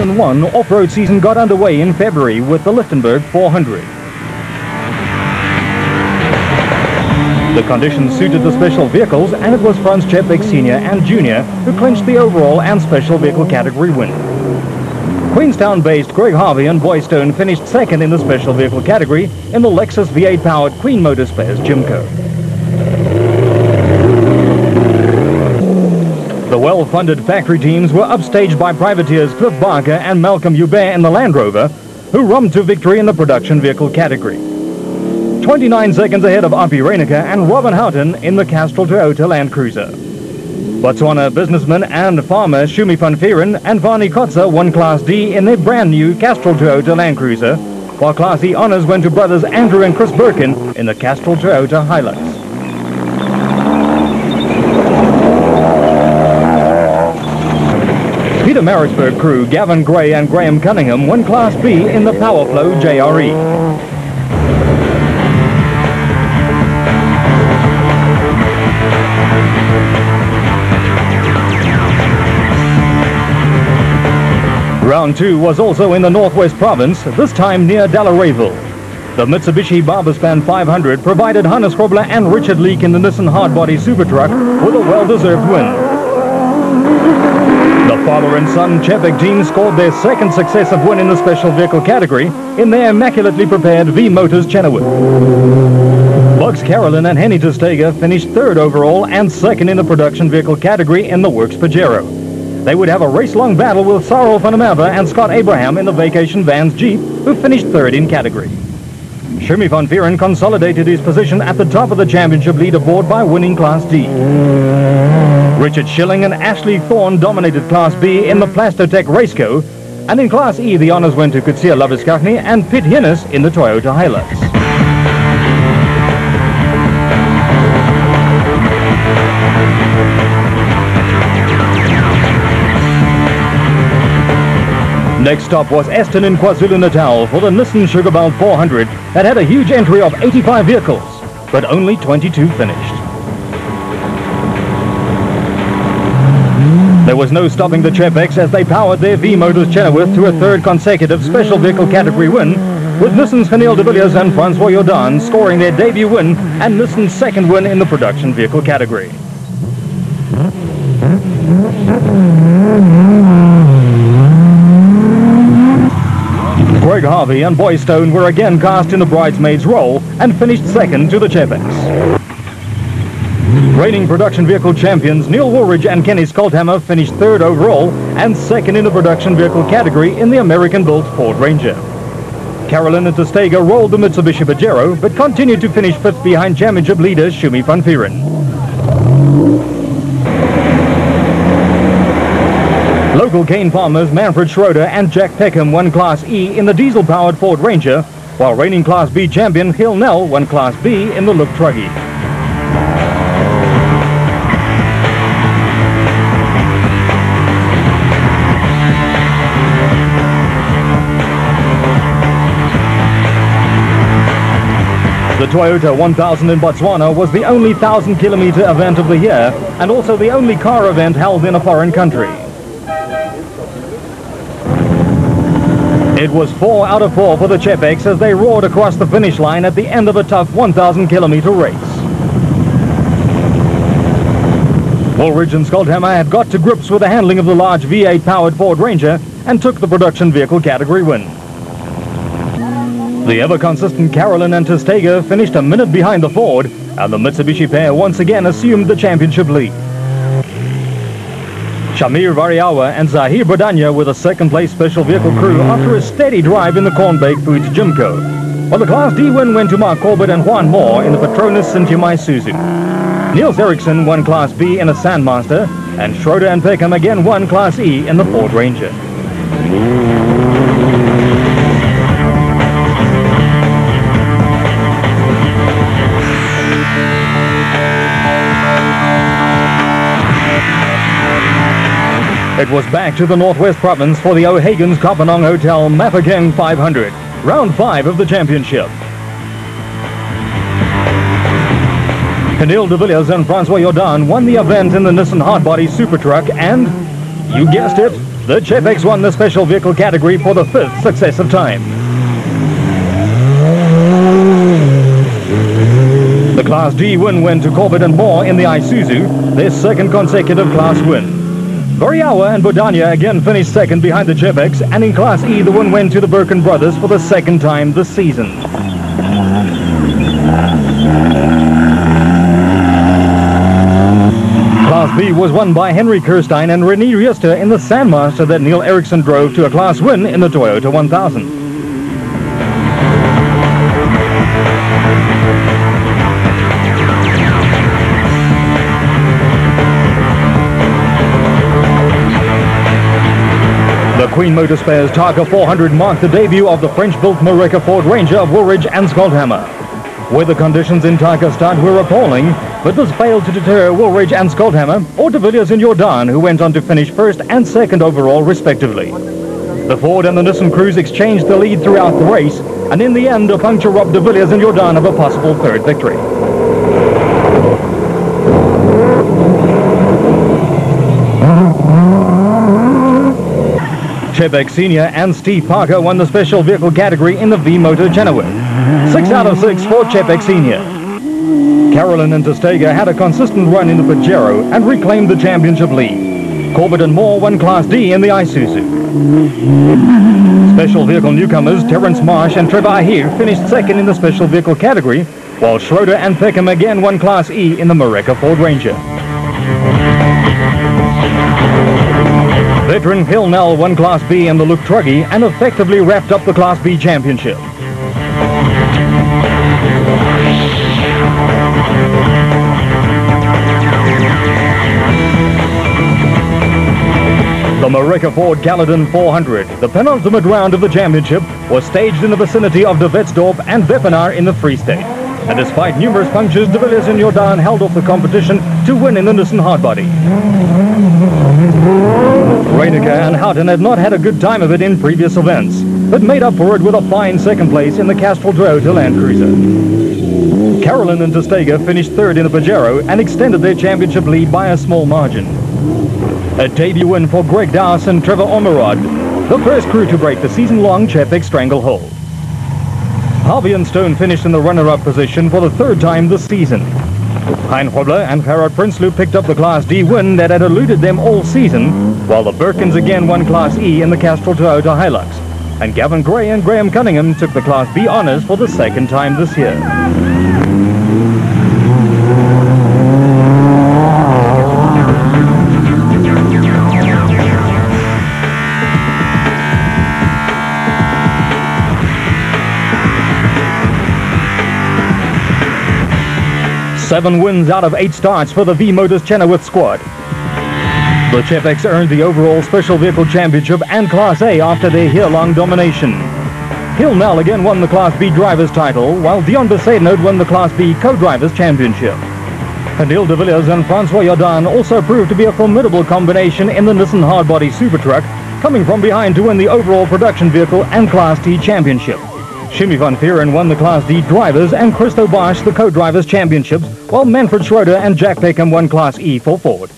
2001 off-road season got underway in February with the Lichtenberg 400. The conditions suited the special vehicles, and it was Franz Čepek Sr. and Jr. who clinched the overall and special vehicle category win. Queenstown-based Greg Harvey and Boy Stone finished second in the special vehicle category in the Lexus V8-powered Queen Motorspares Jimco. The well-funded factory teams were upstaged by privateers Cliff Barker and Malcolm Hubert in the Land Rover, who romped to victory in the production vehicle category. 29 seconds ahead of Api Reinicke and Robin Houghton in the Castrol Toyota Land Cruiser. Botswana businessman and farmer Shumi van Vieren and Vani Kotza won Class D in their brand new Castrol Toyota Land Cruiser, while Class E honours went to brothers Andrew and Chris Birkin in the Castrol Toyota Hilux. Peter Maritzburg crew Gavin Gray and Graham Cunningham won Class B in the Powerflow JRE. Round 2 was also in the Northwest Province, this time near Dallarayville. The Mitsubishi Barbaspan 500 provided Hannes Grobler and Richard Leake in the Nissan Hardbody Super Truck with a well-deserved win. The father and son Čepek team scored their second successive win in the special vehicle category in their immaculately prepared V-Motors Chenoweth. Bugs Carolyn and Henny Testega finished third overall and second in the production vehicle category in the Works Pajero. They would have a race-long battle with Sarel van der Merwe and Scott Abraham in the Vacation Vans Jeep, who finished third in category. Shumi van Vieren consolidated his position at the top of the championship leaderboard by winning Class D. Richard Schilling and Ashley Thorne dominated Class B in the Plastotech Raceco, and in Class E the honours went to Kutsia Laviskachny and Pitt Hinnis in the Toyota Hilux. Next stop was Eston in KwaZulu-Natal for the Nissan Sugarbelt 400 that had a huge entry of 85 vehicles, but only 22 finished. There was no stopping the Čepeks as they powered their V-Motors Chenoweth to a third consecutive special vehicle category win, with Nissan's Hanil de Villiers and Francois Jordan scoring their debut win and Nissan's second win in the production vehicle category. Greg Harvey and Boy Stone were again cast in the bridesmaid's role and finished second to the Čepeks. Reigning production vehicle champions Neil Woolridge and Kenny Skolthammer finished third overall and second in the production vehicle category in the American-built Ford Ranger. Carolyn and Testega rolled the Mitsubishi Pajero but continued to finish fifth behind championship leader Shumi van Vieren. Local cane farmers Manfred Schroeder and Jack Peckham won Class E in the diesel-powered Ford Ranger, while reigning Class B champion Gil Nell won Class B in the Look Truggy. The Toyota 1000 in Botswana was the only 1,000-kilometer event of the year and also the only car event held in a foreign country. It was 4 out of 4 for the Čepeks as they roared across the finish line at the end of a tough 1,000-kilometer race. Woolridge and Skolthammer had got to grips with the handling of the large V8-powered Ford Ranger and took the production vehicle category win. The ever-consistent Carolyn and Testega finished a minute behind the Ford, and the Mitsubishi pair once again assumed the championship lead. Shamir Variawa and Zahir Bradanya were the second-place special vehicle crew after a steady drive in the Cornbake Foods Jimco, while the Class D win went to Mark Corbett and Juan Moore in the Petronas Cintium Isuzu. Niels Eriksson won Class B in a Sandmaster, and Schroeder and Peckham again won Class E in the Ford Ranger. It was back to the Northwest Province for the O'Hagan's Kopanong Hotel Mafeking 500, round 5 of the championship. Hanil de Villiers and Francois Jordan won the event in the Nissan Hardbody Super Truck and, you guessed it, The Chepex won the special vehicle category for the 5th successive time. The Class D win went to Corbett and Moore in the Isuzu, their 2nd consecutive class win. Goriawa and Bodania again finished 2nd behind the Chepex, and in Class E the win went to the Birkin brothers for the 2nd time this season. Class B was won by Henry Kirstein and René Riester in the Sandmaster that Neil Eriksson drove to a class win in the Toyota 1000. The Queen Motorspares Targa 400 marked the debut of the French-built Moreca Ford Ranger of Woolridge and Skoldhammer. Weather conditions in Tarkastad were appalling, but this failed to deter Woolridge and Skoldhammer or de Villiers and Jordan, who went on to finish 1st and 2nd overall respectively. The Ford and the Nissan Cruise exchanged the lead throughout the race, and in the end a puncture robbed de Villiers and Jordan of a possible 3rd victory. Chepex Senior and Steve Parker won the special vehicle category in the V-Motor Kenilworth. 6 out of 6 for Chepex Senior. Carolyn and Testega had a consistent run in the Pajero and reclaimed the championship lead. Corbett and Moore won Class D in the Isuzu. Special vehicle newcomers Terence Marsh and Trevor Ahir finished 2nd in the special vehicle category, while Schroeder and Peckham again won Class E in the Moreca Ford Ranger. Veteran Phil Nell won Class B in the Luke Truggy and effectively wrapped up the Class B championship. The Moreca Ford Caledon 400, the penultimate round of the championship, was staged in the vicinity of de Wetsdorp and Wepenaar in the Free State. And despite numerous punctures, de Villiers and Jordan held off the competition to win in the Nissan Hardbody. Reinecker and Houghton had not had a good time of it in previous events, but made up for it with a fine 2nd place in the Castrol Toyota Land Cruiser. Carolyn and Testega finished 3rd in the Pajero and extended their championship lead by a small margin. A debut win for Greg Dowse and Trevor Ormerod, the first crew to break the season-long Chepex stranglehold. Harvey and Stone finished in the runner-up position for the 3rd time this season. Hein Hobler and Gerard Prinsloo picked up the Class D win that had eluded them all season, while the Birkins again won Class E in the Castrol Toyota Hilux. And Gavin Gray and Graham Cunningham took the Class B honours for the 2nd time this year. Seven wins out of 8 starts for the V-Motors Kenilworth squad. The Chepex earned the overall Special Vehicle Championship and Class A after their year-long domination. Hill Nell again won the Class B Drivers title, while Dion Besaidnout won the Class B Co-Drivers Championship. Neil de Villiers and Francois Jordan also proved to be a formidable combination in the Nissan Hardbody Super Truck, coming from behind to win the overall production vehicle and Class T Championship. Shimmy van Vieren won the Class D Drivers and Christo Bosch the Co-Drivers Championships, while Manfred Schroeder and Jack Peckham won Class E for Ford.